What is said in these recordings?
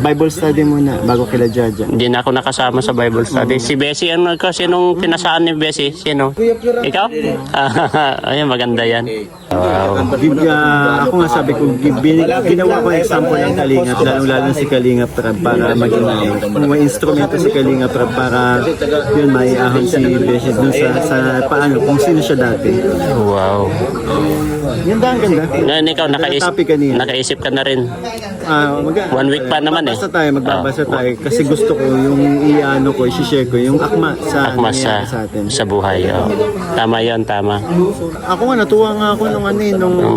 Bible study muna bago kila Jaja. Hindi na ako nakasama sa Bible study. Si Bessie, ano ka? Sinong pinasaan ni Bessie? Sino? Ikaw? Ayun, maganda yan. Wow. Ako nga sabi ko, ginawa ko example ng Kalingap, lalo si Kalingap Rab para maging kung may instrumento si Kalingap Rab para yun, maiahon si Bessie dun sa paano, kung sino siya dati. Wow. Ganda, ang ganda. Ngayon ikaw, nakaisip ka na rin. 1 week pa naman eh. Magbabasa tayo kasi gusto ko yung i-share ko yung akma sa atin. Sa buhay. Oh. Tama yon, tama. Ako nga, natuwa nga ako nung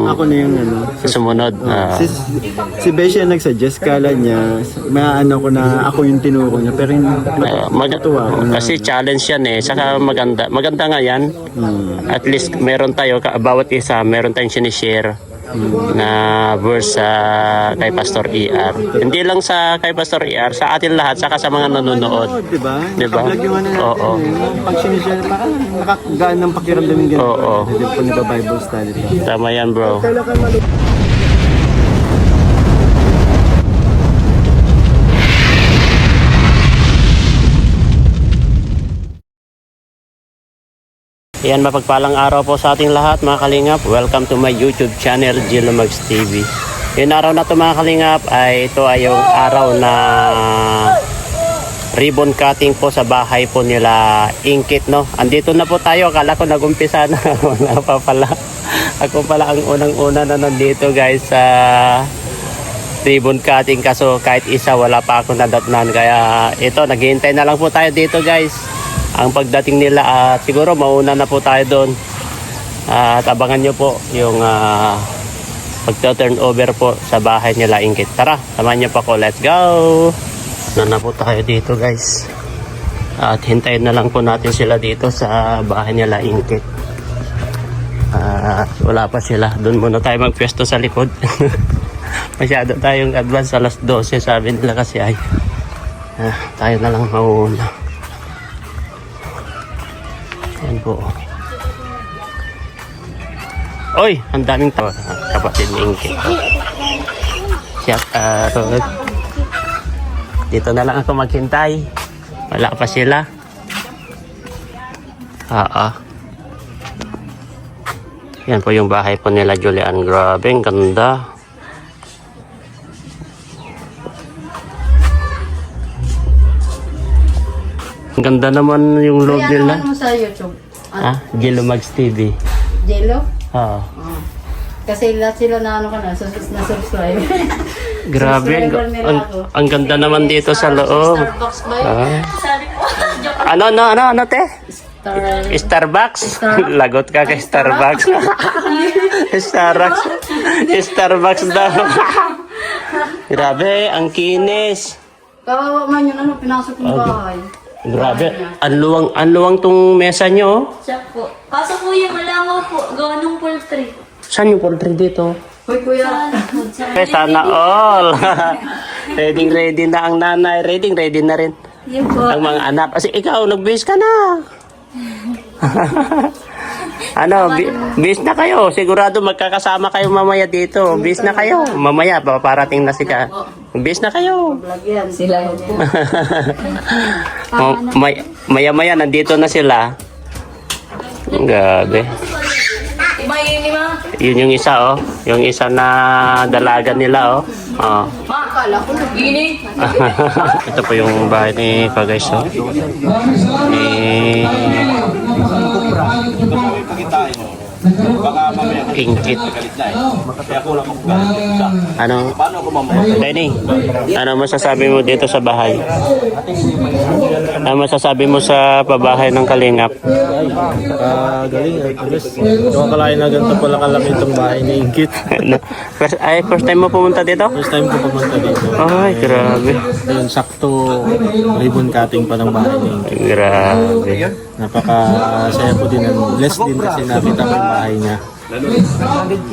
ako na yung Sumunod. Si Bessie nag-suggest, kala niya, ko na ako yung tinuro niya, pero natuwa ako na. Kasi challenge yan eh, saka maganda. Maganda nga yan. At least meron tayo, bawat isa, meron tayong sinishare na verse kay Pastor ER. Hindi lang sa kay Pastor ER, sa atin lahat, saka sa mga nanonood. Diba? Diba? Oo. Pag sinishare, parang nakakagaan ng pakiramdam yung gano'n. Oo. Hindi po nagba-Bible study. Tama yan, bro. Yan, mapagpalang araw po sa ating lahat mga kalingap. Welcome to my YouTube channel, Gilomags TV. Yung araw na to mga kalingap ito ay yung araw na ribbon cutting po sa bahay po nila Ingkit, no? Andito na po tayo, akala ko nagumpisa na. Wala pa pala. Ako pala ang unang-una na nandito guys sa ribbon cutting, kaso kahit isa wala pa ako nadatnan. Kaya ito, naghihintay na lang po tayo dito guys. Ang pagdating nila siguro mauna na po tayo doon. At abangan nyo po yung pagta-turn over po sa bahay nila Ingkit. Tara, samahan nyo pa ko. Let's go! Na po tayo dito guys. At hintayin na lang po natin sila dito sa bahay nila Ingkit. Wala pa sila. Doon muna tayo magpwesto sa likod. Masyado tayong advance, alas 12 sabi nila kasi ay tayo na lang mauna. Yan po. Oy, ang daming tao. Kapatid ni Ingkit. Shout out. Dito na lang ako maghintay. Wala pa sila. Yan po yung bahay po nila Julian. Grabe, ang ganda. Ang ganda naman yung loob nila. Ano mo sa YouTube? Gilomags TV. Jello? Oo. Kasi lahat sila na na-subscribe. Grabe, ang ganda naman dito sa loob. Starbucks ba yun? Sabi ko. Ano, te? Starbucks? Lagot ka kay Starbucks. Starbucks daw. Grabe, ang kinis. Kawawa man yun, pinasok ng bahay. Grabe, ang luwang tong mesa nyo. Siya po. Kaso kuya, malangaw po. Gawa ng poultry. Saan yung poultry dito? Hoy kuya. Sana all. Ready na ang nanay. Ready na rin. Yun po. Ang mga anak. Kasi ikaw, nag-base ka na. Base na kayo. Sigurado magkakasama kayo mamaya dito. Base na kayo. Mamaya, paparating na sika. Base na kayo. Lagyan sila. Maya-maya, nandito na sila. Gabi. Iba yun, ma. Yun yung isa, oh. Yung isa na dalaga nila, oh. Akala ko nagini. Ito po yung bahay ni Pagais, oh. Ingkit. Ano? Lenny, ano masasabi mo dito sa bahay? Ano masasabi mo sa pabahay ng Kalingap? Galing. Yung akalain na ganito pala kalaki itong bahay ni Ingkit. First time mo pumunta dito? First time ko pumunta dito. Ay, grabe. Ayun, sakto ribbon cutting pa ng bahay ni Ingkit. Grabe. Napaka-saya po din. Blessed din kasi nakita ko yung bahay niya.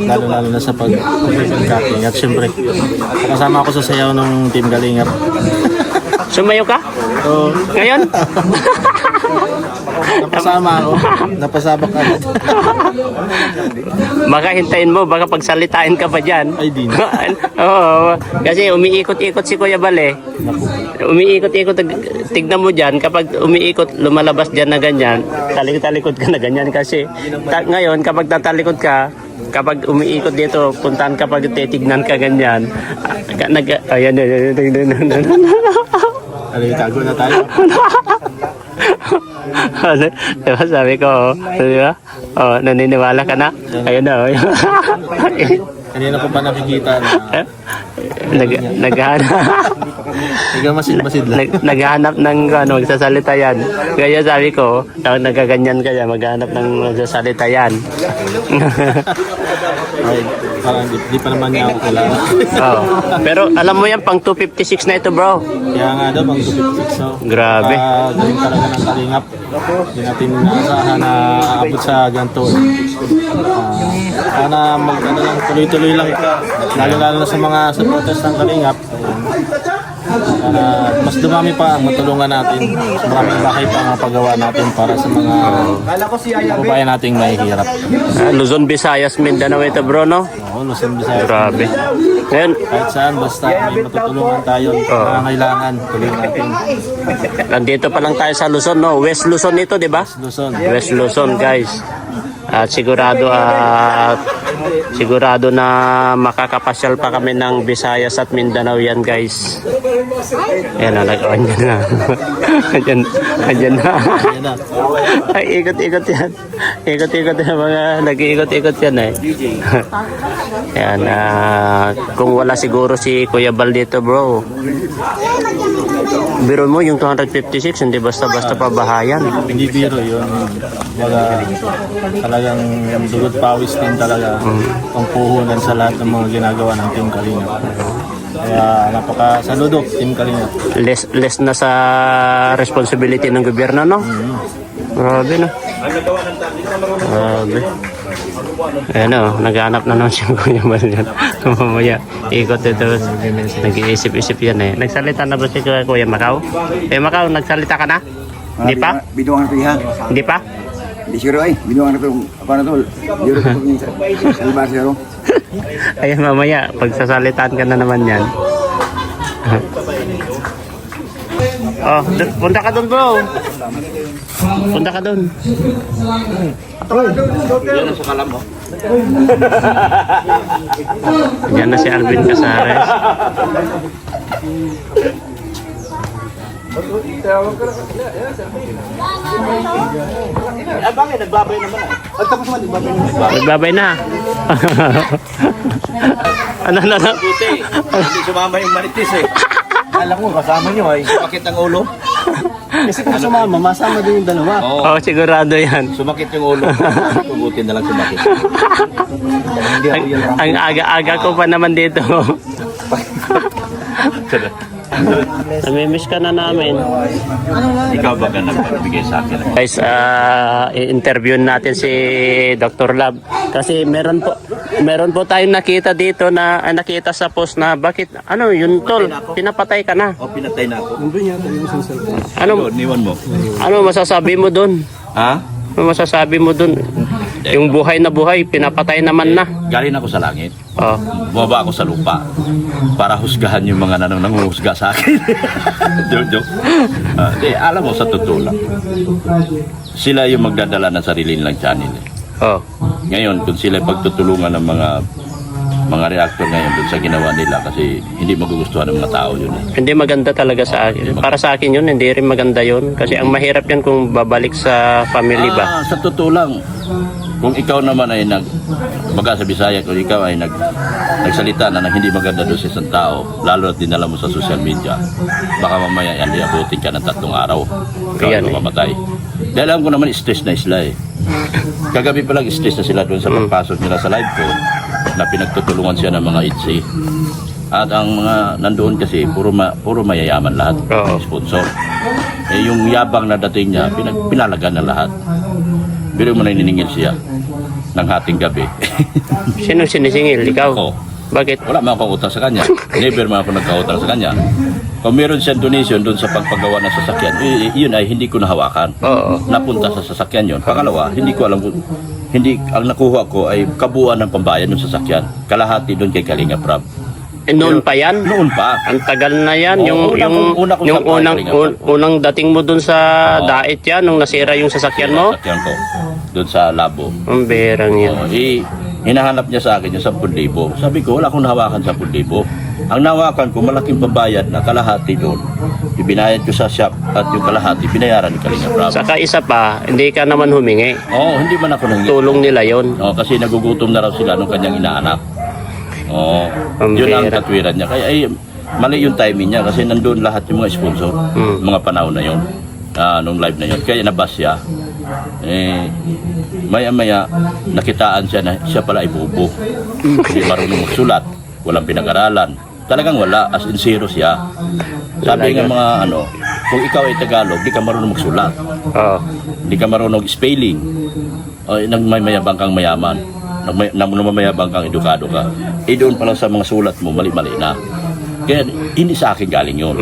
Lalo na sa pag-ribbon cutting. At syempre, kasama ako sa sayaw ng Team Kalingap. Sumayo ka? So, Ngayon? Napasama ako. Napasabak ka. Baka hintayin mo, baka pagsalitain ka pa dyan. Ay, di Oo, kasi umiikot-ikot si Kuya Bal eh. Umiikot-ikot, tignan mo dyan, kapag umiikot, lumalabas dyan na ganyan, talikod ka na ganyan kasi ngayon, kapag tatalikod ka, kapag umiikot dito, puntahan kapag titignan ka ganyan, ayan. Ano yung tago na tayo? Diba sabi ko, diba? Oh, naniniwala ka na? Ayun na, oh. Kanina ko pa nakikita na Naghahanap. ikaw masid-masid lang. Naghahanap ng magsasalita yan. Kaya sabi ko, nagaganyan kaya, maghahanap ng magsasalita yan. Ay, parang di pa naman niya ako kilala. Oh. Pero alam mo yan, pang 256 na ito, bro. Kaya nga daw, pang 256. So, Grabe. galing talaga ng kalingap. Hindi natin naasahan na abot sa ganito. Sana lang, tuloy-tuloy lang. Lalo-lalo na sa mga sa protest ng kalingap. Sana mas dumami pa ang matulungan natin. Mas maraming bahay pa ang mapagawa natin para sa mga kababayan nating mahihirap. Luzon, Visayas, Mindanao ito, bro, no? Oo, Luzon, Visayas. Grabe. Ngayon, Kahit saan, basta may matutulungan tayo. Kailangan, tuloy natin. nandito pa lang tayo sa Luzon, no? West Luzon ito, di ba? Luzon. West Luzon, guys. At sigurado na makakapasyal pa kami ng Visayas at Mindanao yan, guys. Ayan na, andyan na. andyan na. Ay, ikot-ikot yan. Ikot-ikot yan, mga nag-iikot-ikot yan eh. Ayan, kung wala siguro si Kuya Bal dito, bro. Biro mo yung 256, hindi basta-basta pabahayan. Hindi biro yun. Baga, talagang dugot pawis din talaga ang puhunan sa lahat ng mga ginagawa ng Team Kalingap. Kaya napaka-saludo, Team Kalingap. Less na sa responsibility ng gobyerno, no? Grabe na. Grabe. Ayan o, naghanap na naman siya Kuya Bal yan. Mamaya, ikot ito. Nag-iisip-isip yan eh. Nagsalita na ba si Kuya Macau? Kuya Macau, nagsalita ka na? Hindi pa? Biduang na pihan. Hindi pa? Di sure ay, biduang na to. Apa na to? Juro ko ni sa Barcelona. Ayan, mamaya, pagsasalitaan ka na naman yan. Oh, punta ka doon, bro. Punta ka doon. Diyan na si Alvin Casares. Nagbabay na. Ano? Hindi sumama yung manitis eh. Alam ko, kasama nyo ay. Sumakit ang ulo. Kasi kung sumama, masama din yung dalawa. Oo, sigurado yan. Sumakit yung ulo. Pubutin na lang sumakit. Ang aga-aga ko pa naman dito. Namimiss ka na namin. Ikaw ba ka nagbibigay sa akin? Guys, i-interview natin si Dr. Lab. Kasi meron po tayong nakita dito na nakita sa post na bakit yun tol, pinapatay ka na. O, pinatay na ako. Niwan mo. Ano masasabi mo doon? Ha? Ano masasabi mo doon? Yung buhay na buhay, pinapatay naman na. Galing ako sa langit. Oh. Bumaba ako sa lupa para husgahan yung mga nanguhusga sa akin. Joke. Alam mo, sa totoo lang. Sila yung magdadala ng sarili nilang channel. Oh. Ngayon, kung sila pagtutulungan ng mga reactor ngayon dun sa ginawa nila kasi hindi magugustuhan ng mga tao yun. Hindi maganda talaga sa akin. Para sa akin yun, hindi rin maganda yun. Kasi ang mahirap yan kung babalik sa family ba. Sa totoo lang, kung ikaw naman ay baga sa Bisaya, kung ikaw ay nagsalita na hindi maganda doon sa isang tao, lalo at dinala mo sa social media, baka mamaya yan, diabutin ka ng 3 araw. Ikaw ay mamamatay. Dahil alam ko naman, stress na sila eh. Kagabi pa lang, stress na sila doon sa pagpasok nila sa live ko, na pinagtutulungan siya ng mga ITSI. At ang mga nandoon kasi, puro mayayaman lahat, sponsor. Eh, yung yabang na dating niya, pinalagan na lahat. Pero mo na ininingil siya ng hating gabi. Sino sinisingil? Ikaw? Ako. Bakit? Wala man akong utang sa kanya. Never man ako nagkautang sa kanya. Kung meron siyang donation doon sa pagpagawa ng sasakyan, yun ay hindi ko nahawakan. Oo. Napunta sa sasakyan yun. Pangalawa, hindi ko alam kung ang nakuha ko ay kabuuan ng pambayad ng sasakyan. Kalahati doon kay Kalinga Prab. Noon pa yan? Noon pa. Ang tagal na yan. Oo, una kong yung sabahay, unang dating mo dun sa Oo. Dait yan, nung nasira yung sasakyan mo? Sasakyan ko. Doon sa Labo. Ang berang yan. Hinahanap niya sa akin yung 10,000. Sabi ko, wala akong nahawakan 10,000. Ang nahawakan ko, malaking pambayad na kalahati doon. Ibinayad ko sa shop at yung kalahati, binayaran ni Kalinga Prab. Saka isa pa, hindi ka naman humingi. Oo, hindi man ako nang Tulong nila yon. kasi nagugutom na raw sila nung kanyang inaanak. Oo, Ang yun ang bira. katwiran niya. Kaya mali yung timing niya kasi nandun lahat yung mga sponsor, mga panahon na yun, nung live na yun. Kaya nabas siya. Maya-maya, nakitaan siya na siya pala ay bubo. Hindi marunong magsulat, walang pinag-aralan. Talagang wala, as in zero siya. Sabi ng mga kung ikaw ay Tagalog, di ka marunong magsulat. Oo. Di ka marunong spelling. Nagmamayabang kang mayaman. Nagmamayabang kang edukado ka. Doon pala sa mga sulat mo, mali-mali na. Kaya hindi sa akin galing yun.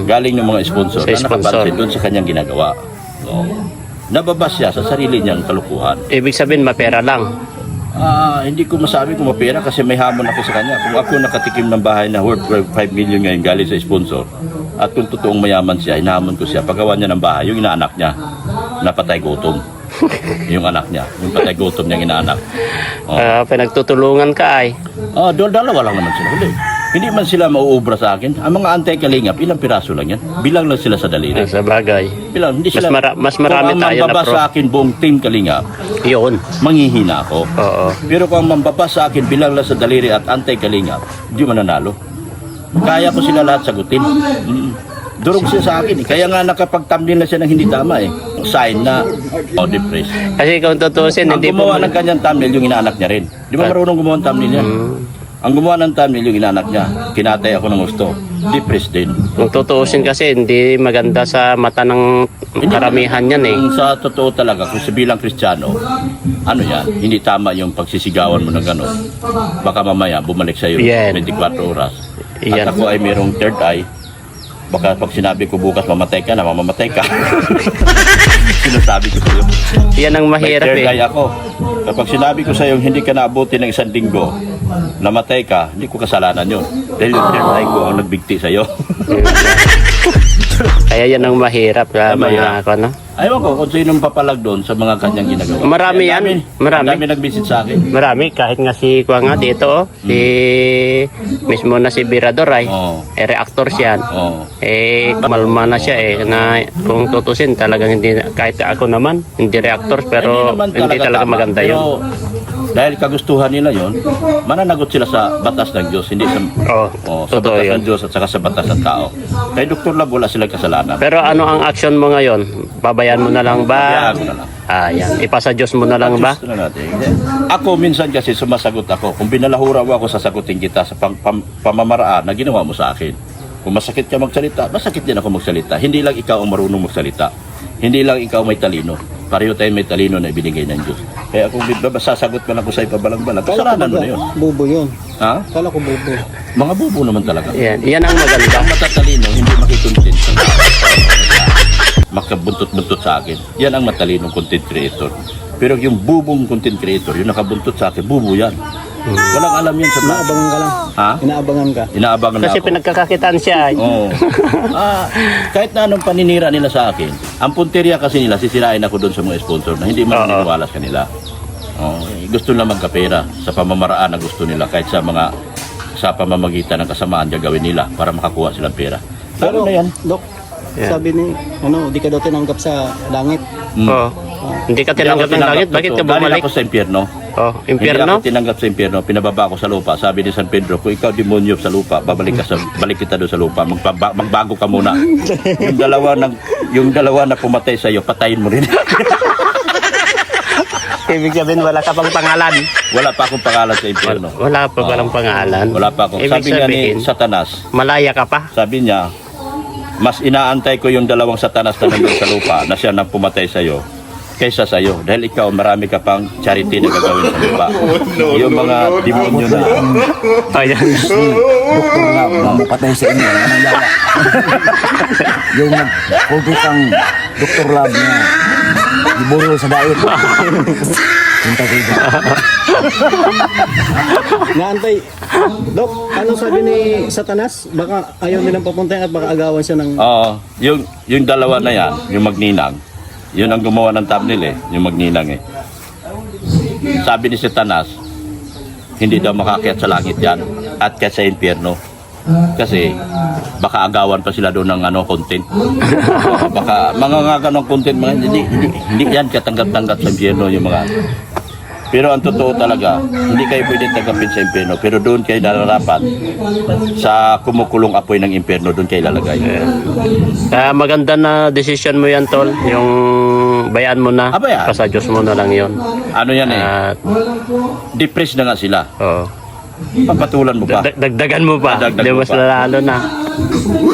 Galing ng mga sponsor Sa na sponsor. nakapansin doon sa kanyang ginagawa. Nababas siya sa sarili niyang kalukuhan. Ibig sabihin, mapera lang. Hindi ko masabi kung mapera kasi may hamon ako sa kanya. Kung ako nakatikim ng bahay na worth 5 million ngayon galing sa sponsor, at kung totoong mayaman siya, inahamon ko siya. Paggawa niya ng bahay, yung inaanak niya, napatay gutom. Yung anak niya, yung patay gutom niyang inaanak. Pinagtutulungan ka ay. Dalawa lang naman sila. Hindi man sila mauubra sa akin. Ang mga anti-kalingap, ilang piraso lang yan. Bilang lang sila sa daliri. Sa bagay. Bilang, hindi sila. Mas marami kung tayo ang na mambaba pro. sa akin buong team kalingap, Yun. manghihina ako. Oo. Pero kung ang mambaba sa akin bilang lang sa daliri at anti-kalingap, hindi mananalo. Kaya ko sila lahat sagutin. Durog siya sa akin. Kaya nga nakapag-thumbnail na siya ng hindi tama eh. Sign na depressed. Kasi kung tutusin, Ang hindi gumawa ng kanyang thumbnail yung inaanak niya rin. Di ba marunong gumawa ng thumbnail niya? Ang gumawa ng thumbnail yung inaanak niya. Kinatay ako ng gusto. Depressed din. Kung tutusin kasi, hindi maganda sa mata ng karamihan yan eh. Kung sa totoo talaga, kung sa bilang Kristiyano, yan, hindi tama yung pagsisigawan mo ng gano'n. Baka mamaya bumalik sa'yo Yan. 24 oras. Yan. At ako ay mayroong third eye. Baka pag sinabi ko bukas mamamatay ka na, mamamatay ka. Sinasabi ko sa'yo. Yan ang May mahirap third eh. eye ako. Kapag sinabi ko sa'yo hindi ka naabuti ng 1 linggo, namatay ka, hindi ko kasalanan yun. Dahil yung third eye ko ang nagbigti sa'yo. Kaya yan ang mahirap sa Mahirap. mga ano. Ayaw ko kung sinong papalag doon sa mga kanyang ginagawa. Marami Kaya yan. Marami Marami. nag-visit sa akin. Marami, kahit nga si Kuya nga dito, si mismo na si Birador ay, Oo. reactor siya. Oo. Malma na siya na kung tutusin talagang hindi, kahit ako naman, hindi reactor, pero naman hindi talaga tama. maganda Pero, yun. dahil kagustuhan nila yon, mananagot sila sa batas ng Diyos, hindi sa, sa Totoo batas yun. ng Diyos at saka sa batas ng tao. Kay Dr. Lab, wala silang kasalanan. Pero ano ang action mo ngayon? Babayan mo na lang ba? Kaya ako na lang. Yan. Ipasa Diyos mo na lang ba? Gusto na natin. Ako minsan kasi sumasagot ako. Kung binalahura mo ako, sasagutin kita sa pamamaraan na ginawa mo sa akin. Kung masakit ka magsalita, masakit din ako magsalita. Hindi lang ikaw ang marunong magsalita. Hindi lang ikaw may talino. Pareho tayo may talino na ibinigay ng Diyos. Kaya kung sasagot man ako sa ipabalang-balang, kasalanan mo na yun. Bubo yun. Ha? Kala ko bubo. Mga bubo naman talaga. Yan ang maganda. Ang matatalino, hindi makikontent sa makabuntot-buntot sa akin. Yan ang matalinong content creator. Pero yung bubong content creator, yung nakabuntot sa akin, bubo yan. Walang alam yan sa mga. Inaabangan ka lang. Ha? Inaabangan ka. Inaabangan na Kasi ako. pinagkakakitaan siya ay. Oo. Kahit na anong paninira nila sa akin, ang punteriya kasi nila, sisirain ako doon sa mga sponsor na hindi man naniniwala sa kanila. Gusto nila magkapera sa pamamaraan na gusto nila kahit sa pamamagitan ng kasamaan gagawin nila para makakuha silang pera. Lalo na yan. Dok, sabi ni, di ka daw tinanggap sa langit. Hindi ka tinanggap ng langit, bakit ka Galing bumalik? ako sa impyerno. Hindi Impyerno? ako tinanggap sa impyerno, pinababa ako sa lupa. Sabi ni San Pedro, kung ikaw demonyo sa lupa, balik kita doon sa lupa. Magbago ka muna. Yung dalawa na pumatay sa iyo, patayin mo rin. Ibig sabihin wala ka pang pangalan. Wala pa akong pangalan sa impyerno. Wala pa palang pangalan. Wala pa akong. Ibig Sabi nga ni sabihin, Satanas, malaya ka pa. sabi niya, mas inaantay ko yung dalawang Satanas na nandun sa lupa na siya nang pumatay sa iyo kaysa sa'yo. Dahil ikaw, marami ka pang charity na gagawin sa iba. Yung mga demonyo na Ayan. Doktor na, mamapatay sa inyo. Anong yawa? Yung nag-COVID ang Dr. Lab na giburo sa diet. Yung tagiga. Naantay. Dok, anong sabi ni Satanas? Baka ayaw nilang papuntahin at baka agawan siya ng... Oo, yung dalawa na yan, yung magninang, yun ang gumawa ng thumbnail yung magninang Sabi ni Satanas, hindi daw makakyat sa langit yan at kyat sa impyerno. Kasi baka agawan pa sila doon ng content. Baka mga ganong content, mga hindi yan katanggap-tanggap sa impyerno yung mga. Pero ang totoo talaga, hindi kayo pwede tanggapin sa impyerno, pero doon kayo nararapat sa kumukulong apoy ng impyerno, doon kayo lalagay. Kaya maganda na decision mo yan, Tol. Yung bayaan mo na. Bayaan. Sa Diyos mo na lang yun. Ano yan At, depressed na nga sila. oo. Papatulan mo pa. Dagdagan mo pa. Dagdag Di mo mas pa. lalo na.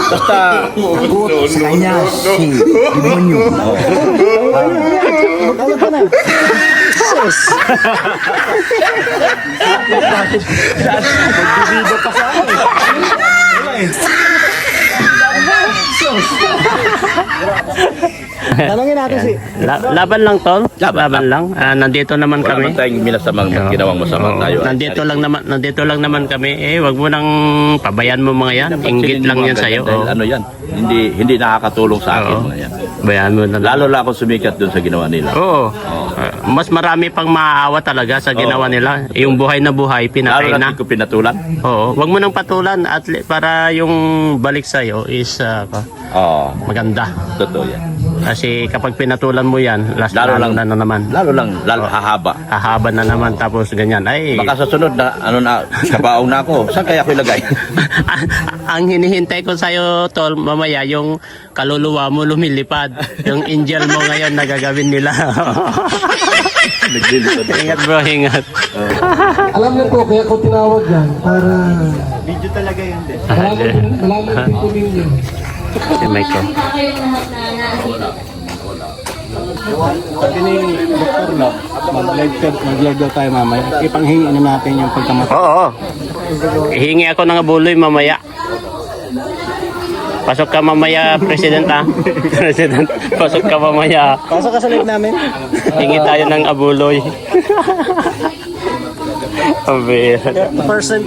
Basta, Takot sa kanya si demonyo. Tanongin natin si... Laban lang, Tol. Laban lang. Nandito naman wala kami. man tayong minasamang ginawang masama Oo. tayo. Nandito lang naman kami. Wag mo nang pabayaan mo mga yan. Inggit lang yan sa'yo. Dahil ano yan, hindi nakakatulong sa akin Oo. mga yan. Bayaan mo na lang. Lalo lang ako sumikat doon sa ginawa nila. Oo. Mas marami pang maaawa talaga sa ginawa nila. Yung buhay na buhay, Lalo pinatay lang na. ko pinatulan. Oo. Wag mo nang patulan para yung balik sa'yo is Oo, maganda. totoo yan. Kasi kapag pinatulan mo yan, Lalo lang. na naman. Lalo hahaba. Hahaba na naman tapos ganyan. Ay, Baka sa sunod na, kabaong na ako. Saan kaya ako ilagay? ang hinihintay ko sa'yo, Tol, mamaya yung kaluluwa mo lumilipad. Yung angel mo ngayon na gagawin nila. Ingat bro, ingat. Alam niyo po, kaya ko tinawag yan para Video talaga yun din. malaman po ninyo. Si Michael. Kayong lahat na nakikita. Sabi ni Dr. Love, mag-live daw tayo mamaya. Ipanghingi na natin yung pagkamatay. Oo. Hihingi ako ng abuloy mamaya. Pasok ka mamaya, President ah. President, pasok ka mamaya. Pasok ka sa live namin. Hingi tayo ng abuloy. Abi. 30%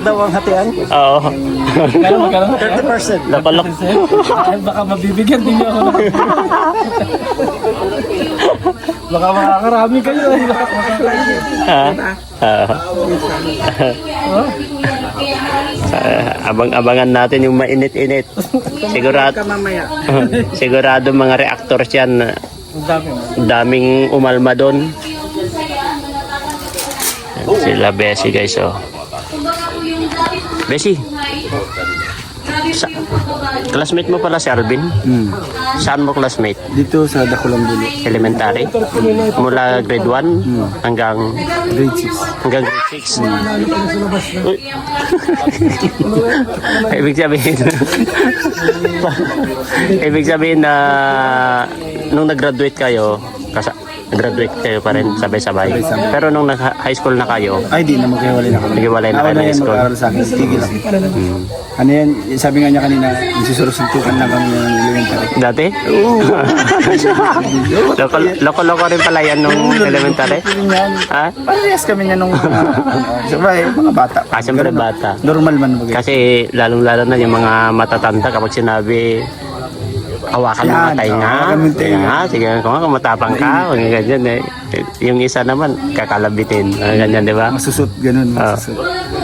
daw ang hatian. Oo. 30%. Nakalok. Baka mabibigyan din niyo ako ng... Baka makakarami kayo. Ha? Abang-abangan natin yung mainit-init. Sigurado mga reactors yan. Daming umalma doon. Yan sila Bessie guys oh. Bessie. Classmate mo pala si Alvin? Saan mo classmate? Dito sa Dakulang Bulo. Elementary? Mula grade 1 hanggang Grade 6. grade 6. Uy. Ibig sabihin na nung nag-graduate kayo, graduate kayo pa rin sabay-sabay. Pero nung high school na kayo, Ay, di na maghiwalay na kami. naghiwalay na Ako kayo na ng yan school. mag-aaral sa akin. Tigil lang. Ano yan, sabi nga niya kanina, susuntukan lang kami ng elementary. Dati? Loko-loko rin pala yan nung elementary? Ha? Parehas kami niya nung, sabay, mga bata. Siyempre bata. Normal man bagay. Kasi lalong-lalo na yung mga matatanda kapag sinabi hawakan mo Yan, nga tayo nga. hawakan mo yung tenga. Sige kung matapang ka, kung ganyan eh. Yung isa naman, kakalabitin. Ganyan, di ba? Masusot, ganun, masusot.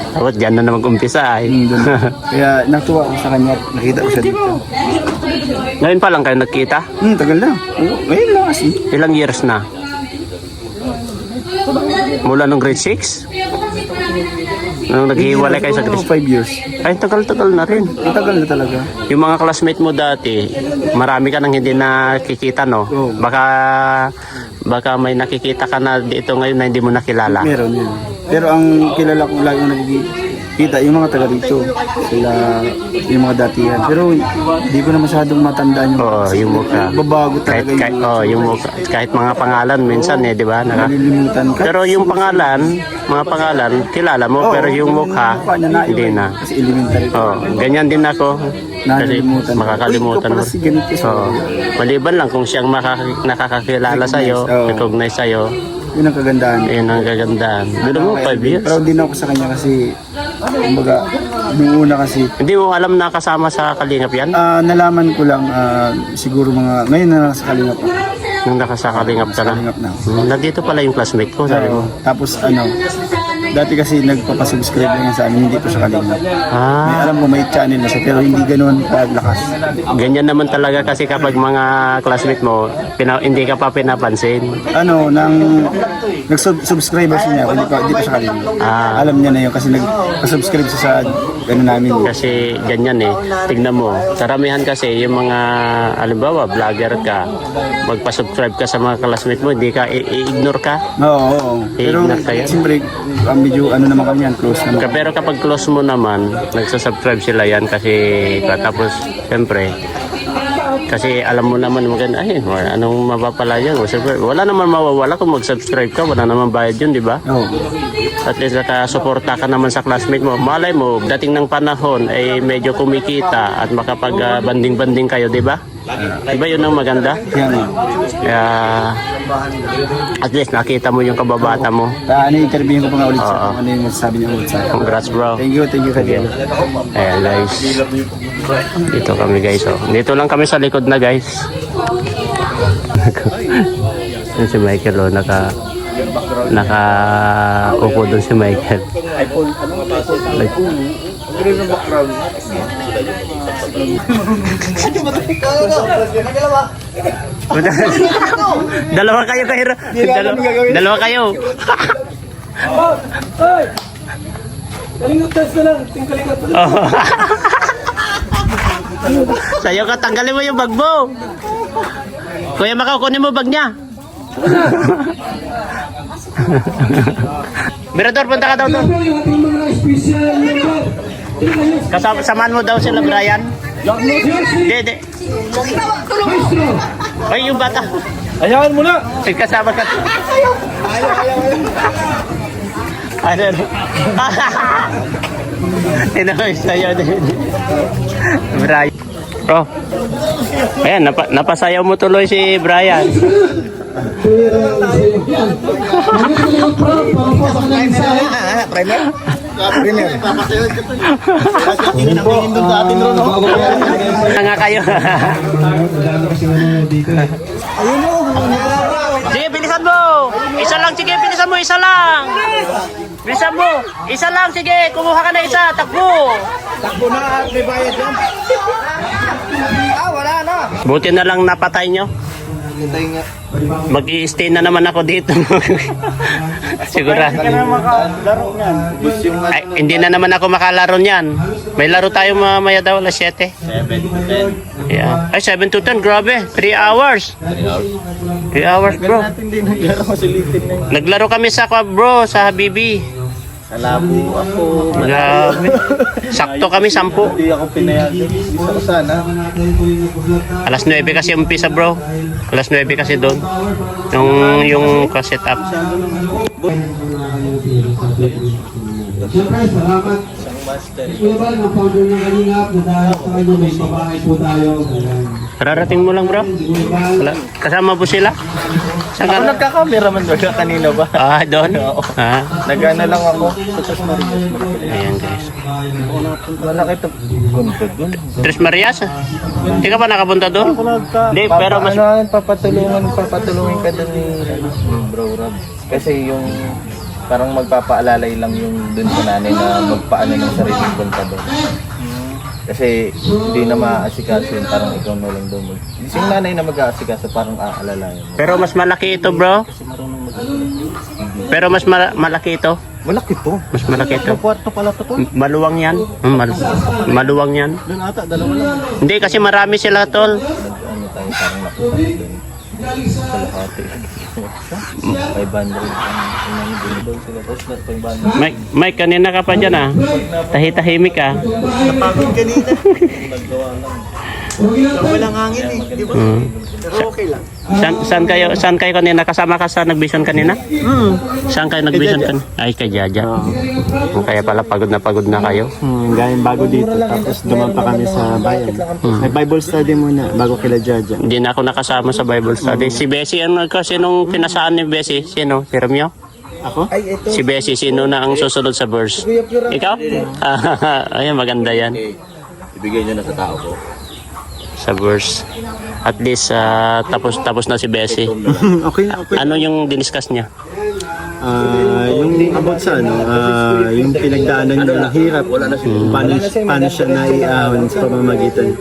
Tapos dyan na naman umpisa eh. Dun. Kaya natuwa ako sa kanya, at nakita ko siya dito. Ngayon pa lang kayo nagkita? Tagal na. Oo, ngayon lang kasi. Ilang years na? Mula nung grade 6? Nung naghiwalay kayo sa grade 5 years. Ay, tagal-tagal na rin. Tagal na talaga. Yung mga classmate mo dati, marami ka nang hindi nakikita, no? Oo. Baka may nakikita ka na dito ngayon na hindi mo nakilala. Meron yun. Pero ang kilala ko lagi kita yung mga taga rito. Sila, yung mga datihan. Pero hindi ko na masyadong matandaan yung Oo, yung mukha. babago Kahit, talaga kahit, oh, yung mukha, kahit mga pangalan minsan di ba? nalilimutan ka. Pero yung pangalan, mga pangalan, kilala mo, Oo, pero yung mukha, hindi na. Kasi elementary. Oh, ganyan din ako. Kasi Nalilimutan. makakalimutan Uy, ikaw mo. pala si ganito. Oo. Maliban lang kung siyang nakakakilala sa'yo, Oo. recognize sa'yo, Yun ang kagandahan. yun ang kagandaan. Bilo mo, 5 years. Proud din ako sa kanya kasi, kumbaga, nung una kasi, Hindi mo alam na kasama sa Kalingap yan? nalaman ko lang, siguro ngayon na lang sa Kalingap ako. Nung nakasakalingap ka na. Kalingap na. Nandito pala yung classmate ko, sabi mo. Tapos dati kasi nagpapasubscribe lang yan sa amin, hindi po sa Kalingap. May Ah, alam ko may channel na siya, pero hindi ganoon paglakas. ganyan naman talaga kasi kapag mga classmate mo, hindi ka pa pinapansin. Nag-subscribers niya, hindi pa sa Kalingap. Ah. Alam niya na yun kasi nagpa-subscribe siya sa namin. Kasi ganyan tignan mo, karamihan kasi yung mga, halimbawa, vlogger ka, magpa-subscribe ka sa mga classmate mo, hindi ka, i-ignore ka. Oo. Pero Ignore ka yan. siyempre, medyo naman kami yan, close naman. Pero kapag close mo naman, nagsasubscribe sila yan kasi tapos siyempre kasi alam mo naman maganda ay anong mapapala yan. Wala naman mawawala kung mag-subscribe ka, wala naman bayad yun, di ba? Oo. At least nakasuporta ka naman sa classmate mo. Malay mo, dating ng panahon ay medyo kumikita at makapag-banding-banding kayo, di ba? Di ba yun ang maganda? Yan. Kaya at least nakita mo yung kababata mo. Interviewin ko pa nga ulit Oo. sa ano yung masasabi niya ulit sa akin. Congrats, bro. Thank you kay Ayan guys. Dito kami guys. Oh. Dito lang kami sa likod na guys. Yan si Michael oh, upo doon si Michael. Dalawa kayo kahiro. Dalawa kayo. Kalingap test na lang. Ting kalingap. Oh. Sa'yo ka, tanggalin mo yung bag mo. Kuya Makaw, kunin mo bag niya. Mirador, punta ka daw doon. Bro, yung ating mga special member. Kasama, samaan mo daw sila, Brian. Hindi. Maestro. Ay, yung bata. Ayawan mo na. Kasama ka. Ano? Tinawag sa'yo din. Brian. Bro. Ayan, napasayaw mo tuloy si Brian. Nga kayo. Sige, bilisan mo. Isa lang, sige, bilisan mo, isa lang. Bilisan mo. Isa lang, sige. Kumuha ka na isa. Takbo. Takbo na, may bayad yan. Wala na. Buti na lang napatay nyo. Mag-i-stay na naman ako dito. Sigurado. Ay, hindi na naman ako makalaro niyan. May laro tayo mamaya daw, alas 7. 7 to 10. Yeah. Ay, 7 to 10, grabe. 3 hours. 3 hours, bro. Naglaro kami sa bro, sa Habibi. Labo ako. Grabe. Sakto kami, 10. Hindi ako pinayagan. Gusto ko sana. Alas 9 kasi umpisa, bro. Alas 9 kasi doon. Yung ka-set up. Siyempre, salamat. Kuya Bal, ang founder ng Kalingap na dahil sa kanya may pabahay po tayo. Kararating mo lang, bro. Wala. Kasama po sila? Saan ka? Nagkakamera man doon kanina ba? Ah, doon? Ha? Nagana lang ako. Ayan, guys. Wala kita punta doon. Tres Marias? Hindi ka pa nakapunta doon? Hindi, pero mas... Papatulungin ka doon ni Bro Rob. Kasi yung parang magpapaalalay lang yung dun sa nanay na magpaano ng sariling punta doon. Kasi hindi na maaasikaso yun, parang ikaw na lang doon. Yung nanay na mag-aasikaso, parang aalalayan. Pero mas malaki ito, bro. Pero mas malaki ito. Malaki to. Mas malaki ito. Kwarto pala to. Maluwang yan. Maluwang yan. Doon ata, dalawa lang. Hindi, kasi marami sila, tol. Ano tayo, parang nakita doon. Kalahati. 500 ang inano daw sila. Tapos na 500. Mike, kanina ka pa dyan ah. Tahitahimik ka. Napagod kanina. Naggawa lang. Walang hangin eh, di ba? Pero okay lang. Saan kayo kanina? Kasama ka sa nag-vision kanina? Saan kayo nag-vision kanina? Ay, kay Jaja. Kaya pala pagod na kayo. Galing bago dito, tapos duman pa kami sa bayan. May Bible study muna, bago kila Jaja. Hindi na ako nakasama sa Bible study. Si Bessie, sinong pinasaan ni Bessie? Sino? Si Romeo? Ako? Si Bessie, sino na ang susunod sa verse? Ikaw? Ayan, maganda yan. Ibigay niyo na sa tao ko. Sa verse. At least, tapos na si Bessie. Okay na, okay. Ano yung diniscuss niya? Yung about sa yung pinagdaanan niya ng hirap, paano siya naiahon sa pamamagitan.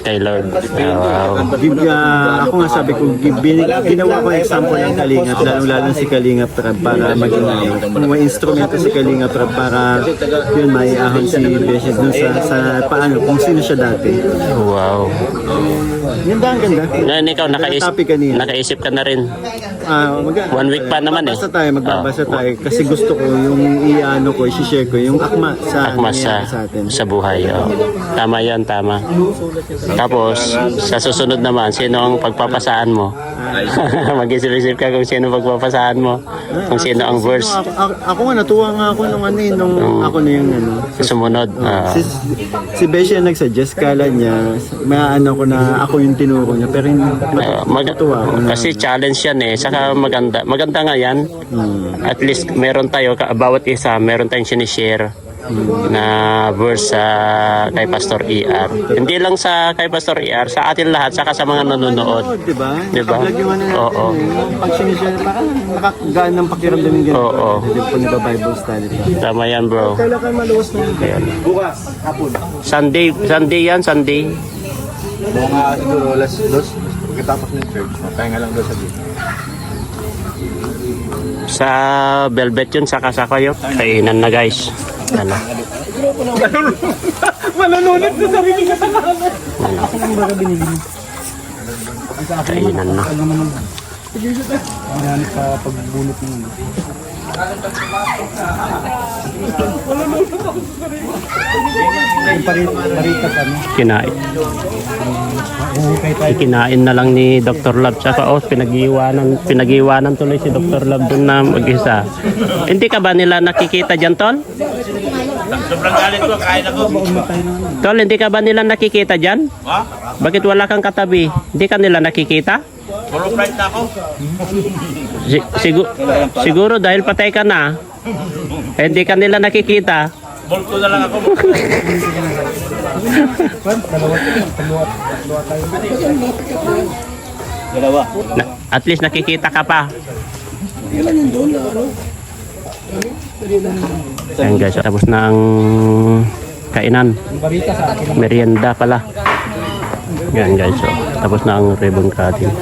Kay Lord. Wow. Ako nga sabi ko, ginawa ko example ng Kalingap, lalo si Kalingap Rab para maging may instrumento si Kalingap Rab para yun, maiahon si Beshes dun sa paano, kung sino siya dati. Wow. Ganda ang ganda. Ngayon ikaw, Topic kanina. nakaisip ka na rin. 1 week pa naman eh. Magbabasa tayo kasi gusto ko yung i-ano ko, i-share ko yung akma sa atin. Sa buhay. Oh. Tama yan, tama. Tapos, sa susunod naman, sino ang pagpapasaan mo? Mag-isip-isip ka kung sino pagpapasaan mo. Kung sino ang verse. Ako nga, natuwa nga ako nung ako na yung Sumunod. Si Beshi ang nagsuggest, kala niya, maano ko na ako yung tinuro niya, pero matuwa ako na. Kasi challenge yan eh. Saka maganda nga yan. At least meron tayo, bawat isa, meron tayong sinishare na verse kay Pastor ER. Hindi lang sa kay Pastor ER, sa atin lahat, saka sa mga nanonood. Diba? Diba? Oo. Pag sinishare, parang nakakagaan ng pakiramdam yung gano'n. Oo. Hindi po nagba-Bible study pa. Tama yan, bro. Kailan kayo maluwas na yun? Bukas, hapon. Sunday yan, Sunday. Mga siguro alas 2. Pagkatapos ng church, pahinga lang doon sa dito. Sa Velvet yun, saka sa kayo. Kainan na guys. Ano? Manununod sa sarili ka sa kanan. Kainan na. Ang sa pagbunot ng Kinain. Kinain na lang ni Dr. Love. Saka pinag-iwanan tuloy si Dr. Love doon na mag-isa. Hindi ka ba nila nakikita dyan, Tol? Sobrang galit ko, kain ako. Tol, hindi ka ba nila nakikita dyan? Ha? Bakit wala kang katabi? Hindi ka nila nakikita? Puro flight na ako. Siguro dahil patay ka na, hindi ka nila nakikita. Bolto na lang ako. Dalawa. At least nakikita ka pa. Ayan guys, tapos na ang kainan. Merienda pala. Yan guys, so, tapos na ang ribbon cutting.